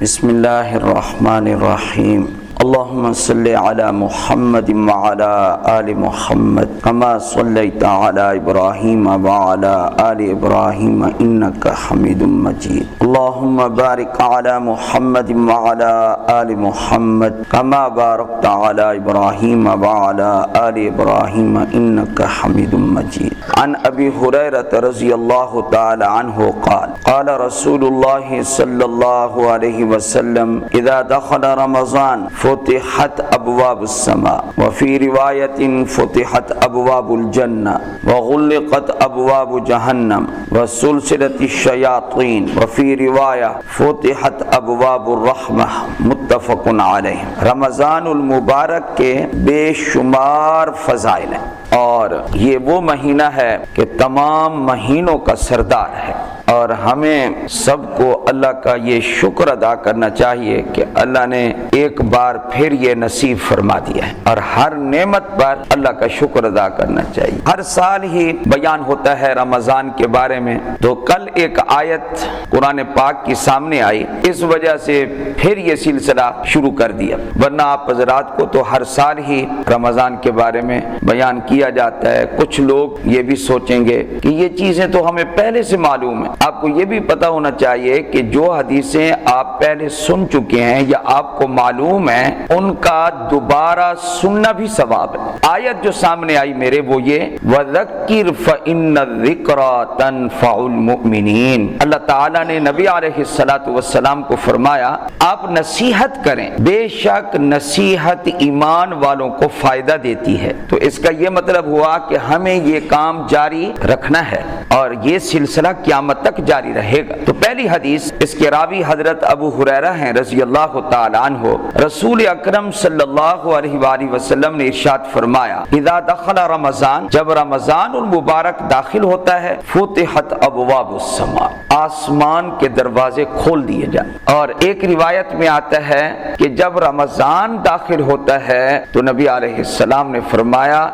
بسم اللہ الرحمن الرحیم اللهم صل على محمد وعلى آل محمد كما صليت على إبراهيم وعلى آل إبراهيم إنك حميد مجيد اللهم بارك على محمد وعلى آل محمد كما باركت على إبراهيم وعلى آل إبراهيم إنك حميد مجيد عن أبي هريرة رضي الله تعالى عنه قال قال رسول الله صلى الله عليه وسلم إذا دخل رمضان فتحت ابواب السماء وفي رواية فتحت ابواب الجنة وغلقت ابواب جهنم وسلسلة الشياطين وفي رواية فتحت ابواب الرحمة متفق علیہ۔ رمضان المبارک کے بے شمار فضائل ہیں اور یہ وہ مہینہ ہے کہ تمام مہینوں کا سردار ہے، اور ہمیں سب کو اللہ کا یہ شکر ادا کرنا چاہیے کہ اللہ نے ایک بار پھر یہ نصیب فرما دیا ہے، اور ہر نعمت پر اللہ کا شکر ادا کرنا چاہیے۔ ہر سال ہی بیان ہوتا ہے رمضان کے بارے میں، تو کل ایک آیت قرآن پاک کی سامنے آئی، اس وجہ سے پھر یہ سلسلہ شروع کر دیا، ورنہ آپ حضرات کو تو ہر سال ہی رمضان کے بارے میں بیان کیا جاتا ہے۔ کچھ لوگ یہ بھی سوچیں گے کہ یہ چیزیں تو ہمیں پہلے سے معلوم ہیں۔ آپ کو یہ بھی پتہ ہونا چاہیے کہ جو حدیثیں آپ پہلے سن چکے ہیں یا آپ کو معلوم ہیں، ان کا دوبارہ سننا بھی ثواب ہے۔ آیت جو سامنے آئی میرے وہ یہ وَذَكِّرْ فَإِنَّ الذِّكْرَى تَنفَعُ الْمُؤْمِنِينَ۔ اللہ تعالیٰ نے نبی علیہ السلام کو فرمایا آپ نصیحت کریں، بے شک نصیحت ایمان والوں کو فائدہ دیتی ہے۔ تو اس کا یہ مطلب ہوا کہ ہمیں یہ کام جاری رکھنا ہے اور یہ سلسلہ قیامت تک جاری رہے گا۔ تو پہلی حدیث، اس کے راوی حضرت ابو ہریرہ ہیں رضی اللہ تعالی عنہ، رسول اکرم صلی اللہ علیہ وآلہ وسلم نے ارشاد فرمایا اذا دخل رمضان، جب رمضان المبارک داخل ہوتا ہے فتحت ابواب السماء، آسمان کے دروازے کھول دیے جائیں۔ اور ایک روایت میں آتا ہے کہ جب رمضان داخل ہوتا ہے تو نبی علیہ السلام نے فرمایا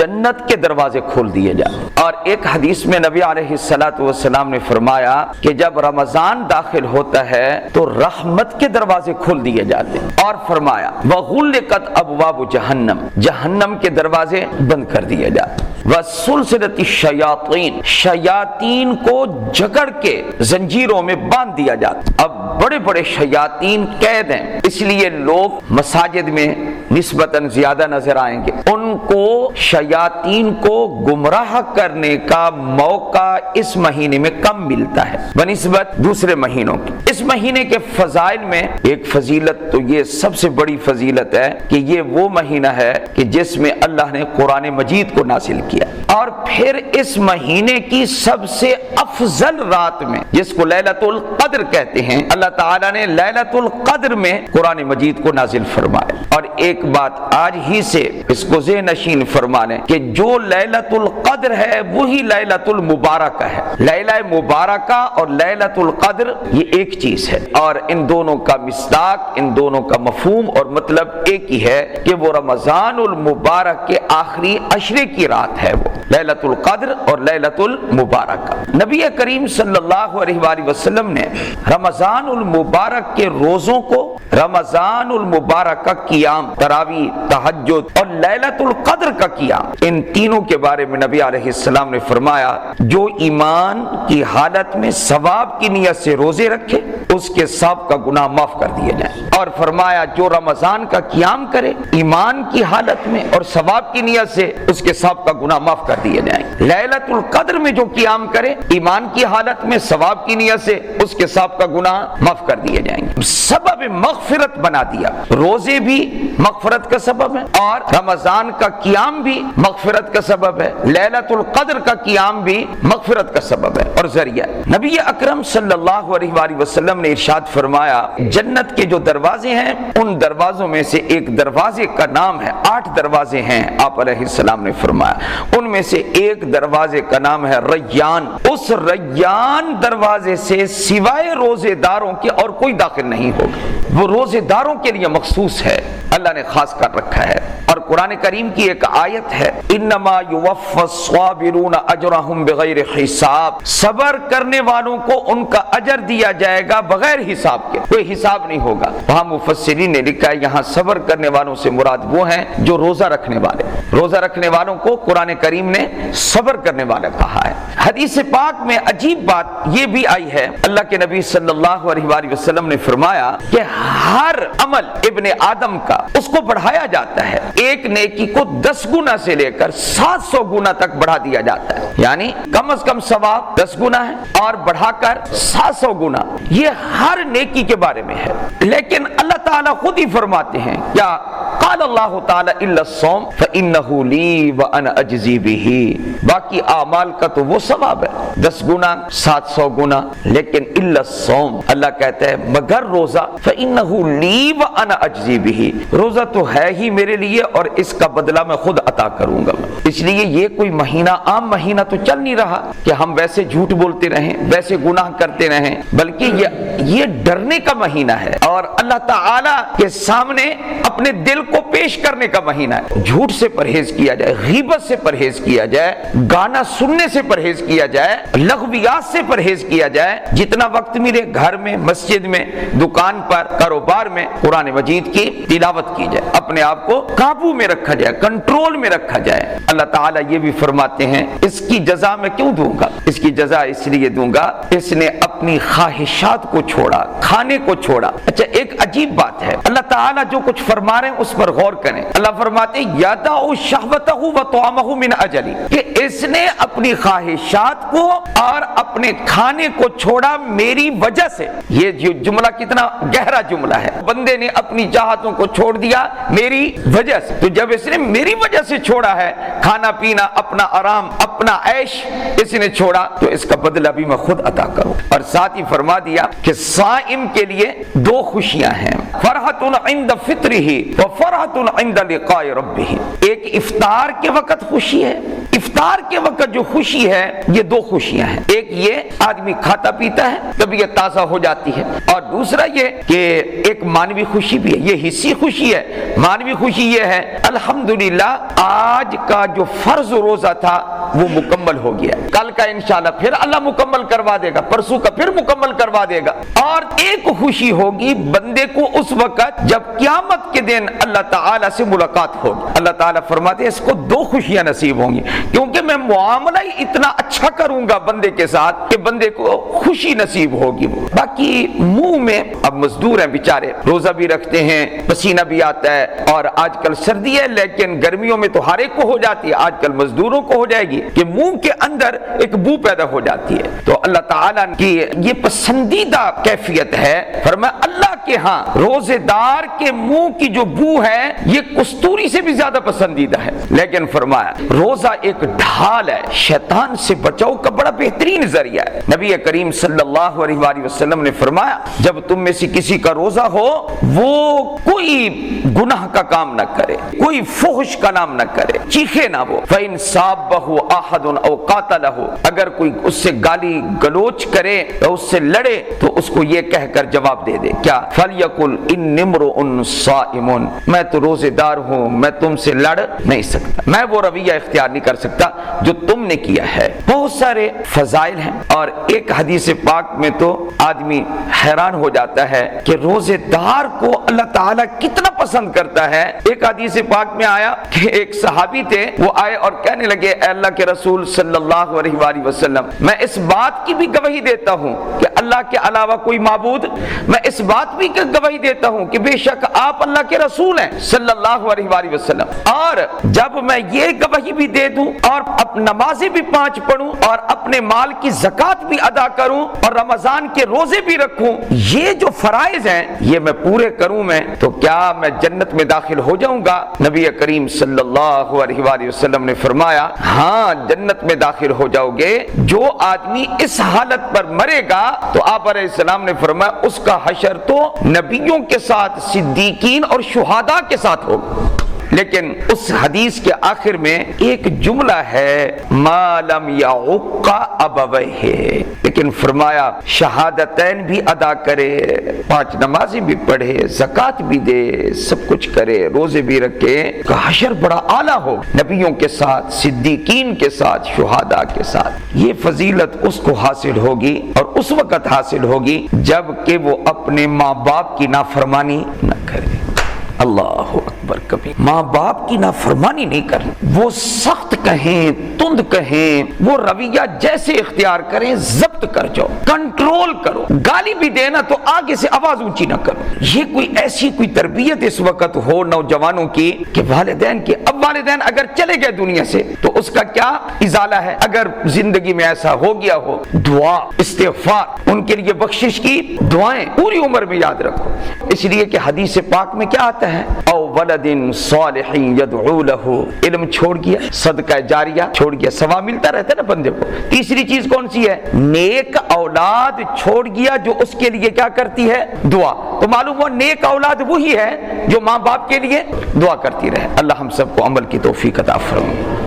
جنت کے دروازے کھول دیے جائیں۔ اور ایک حدیث میں نبی علیہ السلام نے فرمایا کہ جب رمضان داخل ہوتا ہے تو رحمت کے دروازے کھول دیے جاتے ہیں، اور فرمایا وغلقت ابواب جہنم، جہنم کے دروازے بند کر دیے جاتے ہیں، وسلسلۃ الشیاطین، شیاطین کو جکڑ کے زنجیروں میں باندھ دیا جاتا ہے۔ اب بڑے بڑے شیاطین قید ہیں، اس لیے لوگ مساجد میں نسبتاً زیادہ نظر آئیں گے۔ ان کو شیاطین کو گمراہ کرنے کا موقع اس مہینے میں کم ملتا ہے بنسبت دوسرے مہینوں کی۔ اس مہینے کے فضائل میں ایک فضیلت تو یہ سب سے بڑی فضیلت ہے کہ یہ وہ مہینہ ہے کہ جس میں اللہ نے قرآن مجید کو نازل کیا، اور پھر اس مہینے کی سب سے افضل رات میں جس کو لیلۃ القدر کہتے ہیں، اللہ تعالیٰ نے لیلۃ القدر میں قرآن مجید کو نازل فرمایا۔ اور ایک بات آج ہی سے اس کو ذہن نشین فرما لیں کہ جو لیلۃ القدر ہے وہی لیلۃ المبارکہ ہے۔ لیلہ مبارکہ اور لیلۃ القدر یہ ایک چیز ہے، اور ان دونوں کا مصداق، ان دونوں کا مفہوم اور مطلب ایک ہی ہے کہ وہ رمضان المبارک کے آخری عشرے کی رات ہے، وہ لیلۃ القدر اور لیلۃ المبارکہ۔ نبی کریم صلی اللہ علیہ وآلہ وسلم نے رمضان المبارک کے روزوں کو، رمضان المبارک کا قیام، تراویح، تہجد اور لیلۃ القدر کا قیام، ان تینوں کے بارے میں نبی علیہ السلام نے فرمایا جو ایمان کی حالت میں ثواب کی نیت سے روزے رکھے اس کے سب کا گناہ معاف کر دیے جائیں، اور فرمایا جو رمضان کا قیام کرے ایمان کی حالت میں اور ثواب کی نیت سے اس کے سب کا گناہ معاف کر دیے جائیں۔ لیلۃ القدر میں جو قیام کرے ایمان کی حالت میں ثواب کی نیت سے اس کے سب کا گناہ معاف کر دیے جائیں گے۔ سبب مغفرت بنا دیا، روزے بھی مغفرت کا سبب ہے اور رمضان کا قیام بھی مغفرت کا سبب ہے، لیلۃ القدر کا قیام بھی مغفرت کا سبب ہے اور ذریعہ۔ نبی اکرم صلی اللہ علیہ وآلہ وسلم نے ارشاد فرمایا جنت کے جو دروازے ہیں ان دروازوں میں سے ایک دروازے کا نام ہے، 8 دروازے ہیں آپ علیہ السلام نے فرمایا، ان میں سے ایک دروازے کا نام ہے ریان۔ اس ریان دروازے سے سوائے روزے داروں کے اور کوئی داخل نہیں ہوگا، وہ روزے داروں کے لیے مخصوص ہے، اللہ نے خاص کر رکھا ہے۔ اور قرآن کریم کی ایک آیت ہے انما یوفی الصابرون اجرہم بغیر حساب، صبر کرنے والوں کو ان کا اجر دیا جائے گا بغیر حساب کے، کوئی حساب نہیں ہوگا۔ وہاں مفسرین نے لکھا ہے یہاں صبر کرنے والوں سے مراد وہ ہیں جو روزہ رکھنے والے، روزہ رکھنے والوں کو قرآن کریم نے صبر کرنے والا کہا ہے۔ حدیث پاک میں عجیب بات یہ بھی آئی ہے، اللہ کے نبی صلی اللہ علیہ وآلہ وسلم نے فرمایا کہ ہر عمل ابن آدم کا اس کو بڑھایا جاتا ہے، ایک نیکی کو 10 گنا سے لے کر 700 گنا تک بڑھا دیا جاتا ہے، یعنی کم از کم ثواب 10 گنا ہے اور بڑھا کر 700 گنا، یہ ہر نیکی کے بارے میں ہے۔ لیکن اللہ تعالیٰ خود ہی فرماتے ہیں کیا قال اللہ تعالیٰ الا الصوم فإنہ لی وأنا اجزی بہ، باقی اعمال کا تو وہ ثواب ہے 10 گنا 700 گنا، لیکن الا الصوم اللہ کہتا ہے مگر روزہ فإنہ لی وأنا اجزی بہ، روزہ تو ہے ہی میرے لیے اور اس کا بدلہ میں خود عطا کروں گا۔ اس لیے یہ کوئی مہینہ عام مہینہ تو چل نہیں رہا کہ ہم ویسے جھوٹ بولتے رہیں، ویسے گناہ کرتے رہیں، بلکہ یہ ڈرنے کا مہینہ ہے اور اللہ تعالیٰ کے سامنے اپنے دل کو پیش کرنے کا مہینہ ہے۔ جھوٹ سے پرہیز کیا جائے، غیبت سے پرہیز کیا جائے، گانا سننے سے پرہیز کیا جائے، لغویات سے پرہیز کیا جائے، جتنا وقت ملے گھر میں، مسجد میں، دکان پر، کاروبار میں قرآن مجید کی تلاوت کی جائے، اپنے آپ کو قابو میں رکھا جائے، کنٹرول میں رکھا جائے۔ اللہ تعالیٰ یہ بھی فرماتے ہیں اس کی جزا میں کیوں دوں گا؟ اس کی جزا اس لیے دوں گا اس نے اپنی خواہشات کو چھوڑا، کھانے کو چھوڑا۔ اچھا ایک عجیب بات ہے، اللہ تعالیٰ جو کچھ فرما رہے ہیں اس پر غور کریں۔ اللہ فرماتے ہیں یَدَعُ شَهْوَتَهُ وَطَعَامَهُ مِنْ أَجَلِهِ، کہ اس نے اپنی خواہشات کو اور اپنے کھانے کو چھوڑا میری وجہ سے۔ یہ جو جملہ کتنا گہرا جملہ ہے، بندے نے اپنی چاہتوں کو چھوڑ دیا میری وجہ سے، تو جب اس نے میری وجہ سے چھوڑا ہے، کھانا پینا، اپنا آرام، اپنا عیش اس نے چھوڑا، تو اس کا بدلہ بھی میں خود عطا کروں۔ اور ساتھ ہی فرما دیا کہ صائم کے لیے 2 خوشیاں ہیں، فرحۃ عند فطرہ وفرحۃ عند لقاء ربہ۔ ایک افطار کے وقت خوشی ہے، افطار کے وقت جو خوشی ہے یہ 2 خوشیاں ہیں، ایک یہ آدمی کھاتا پیتا ہے طبیعت تازہ ہو جاتی ہے، اور دوسرا یہ کہ ایک مانوی خوشی بھی ہے، یہ حصی خوشی ہے۔ مانوی خوشی یہ ہے الحمدللہ آج کا جو فرض روزہ تھا وہ مکمل ہو گیا، کل کا انشاءاللہ پھر اللہ مکمل کروا دے گا، پرسوں کا پھر مکمل کروا دے گا۔ اور ایک خوشی ہوگی بندے کو اس وقت جب قیامت کے دن اللہ تعالیٰ سے ملاقات ہوگی۔ اللہ تعالیٰ فرماتے ہیں اس کو 2 خوشیاں نصیب ہوں گی، کیونکہ میں معاملہ ہی اتنا اچھا کروں گا بندے کے ساتھ کہ بندے کو خوشی نصیب ہوگی۔ باقی منہ میں اب مزدور ہیں بیچارے، روزہ بھی رکھتے ہیں، پسینہ بھی آتا ہے، اور آج کل سردی ہے لیکن گرمیوں میں تو ہر ایک کو ہو جاتی ہے، آج کل مزدوروں کو ہو جائے گی کہ منہ کے اندر ایک بو پیدا ہو جاتی ہے۔ تو اللہ تعالیٰ کی یہ پسندیدہ کیفیت ہے، فرمایا اللہ کے ہاں روزے دار کے منہ کی جو بو ہے یہ کستوری سے بھی زیادہ پسندیدہ ہے۔ لیکن فرمایا روزہ ایک ڈھال ہے، شیطان سے بچاؤ کا بڑا بہترین ذریعہ ہے۔ نبی کریم صلی اللہ علیہ وآلہ وسلم نے فرمایا جب تم میں سے کسی کا روزہ ہو وہ کوئی گناہ کا کام نہ کرے، کوئی فحش کا نام نہ کرے، چیخے نہ وہ، فَإِن صَابَّهُ أَحَدٌ أَوْ قَاتَلَهُ، اگر کوئی اس سے گالی گلوچ کرے یا اس سے لڑے تو اس کو یہ کہہ کر جواب دے دے کیا فَلْيَقُلْ إِنِّ امْرُؤٌ صَائِمٌ، میں تو روزے دار ہوں، میں تم سے لڑ نہیں سکتا، میں وہ رویہ اختیار نہیں کر سکتا جو تم نے کیا ہے۔ بہت سارے فضائل ہیں، اور ایک حدیث پاک میں تو آدمی حیران ہو جاتا ہے کہ روزے دار کو اللہ تعالیٰ کتنا پسند کرتا ہے۔ ایک حدیث پاک میں آیا کہ ایک صحابی تھے، وہ آئے اور کہنے لگے اے اللہ کے رسول صلی اللہ علیہ وآلہ وسلم، میں اس بات کی بھی گواہی دیتا ہوں کہ اللہ کے علاوہ کوئی معبود، میں اس بات بھی گواہی دیتا ہوں کہ بے شک آپ اللہ کے رسول ہیں صلی اللہ علیہ وآلہ وسلم، اور جب میں یہ گواہی بھی دے دوں اور نمازیں بھی 5 پڑھوں اور اپنے مال کی زکوٰۃ بھی ادا کروں اور رمضان کے روزے بھی رکھوں، یہ جو فرائض ہیں یہ میں پورے کروں میں، تو کیا میں جنت میں داخل ہو جاؤں گا؟ نبی کریم صلی اللہ علیہ وآلہ وسلم نے فرمایا ہاں جنت میں داخل ہو جاؤ گے۔ جو آدمی اس حالت پر مرے گا تو آپ علیہ السلام نے فرمایا اس کا حشر تو نبیوں کے ساتھ، صدیقین اور شہداء کے ساتھ ہوگا۔ لیکن اس حدیث کے آخر میں ایک جملہ ہے ما لم یعق ابویہ، لیکن فرمایا شہادتین بھی ادا کرے، 5 نمازیں بھی پڑھے، زکوٰۃ بھی دے، سب کچھ کرے، روزے بھی رکھے، کہ حشر بڑا اعلیٰ ہو، نبیوں کے ساتھ، صدیقین کے ساتھ، شہداء کے ساتھ۔ یہ فضیلت اس کو حاصل ہوگی اور اس وقت حاصل ہوگی جب کہ وہ اپنے ماں باپ کی نافرمانی نہ کرے۔ اللہ اکبر، کبھی ماں باپ کی نافرمانی نہیں کرنی، وہ سخت کہیں، تند کہیں، وہ رویہ جیسے اختیار کریں، ضبط کر جاؤ، کنٹرول کرو، گالی بھی دینا تو آگے سے آواز اونچی نہ کرو۔ یہ کوئی ایسی کوئی تربیت اس وقت ہو نوجوانوں کی کہ والدین کے، اب والدین اگر چلے گئے دنیا سے تو اس کا کیا ازالہ ہے؟ اگر زندگی میں ایسا ہو گیا ہو، دعا، استغفار، ان کے لیے بخشش کی دعائیں پوری عمر میں یاد رکھو، اس لیے کہ حدیث پاک میں کیا آتا ہے؟ او ولد صالح یدعو له، علم چھوڑ گیا، صدقہ جاریہ چھوڑ گیا، ثواب ملتا رہتا ہے نا بندے کو۔ تیسری چیز کون سی ہے؟ نیک اولاد چھوڑ گیا جو اس کے لیے کیا کرتی ہے؟ دعا۔ تو معلوم ہوا نیک اولاد وہی ہے جو ماں باپ کے لیے دعا کرتی رہے۔ اللہ ہم سب کو عمل کی توفیق عطا فرمائے۔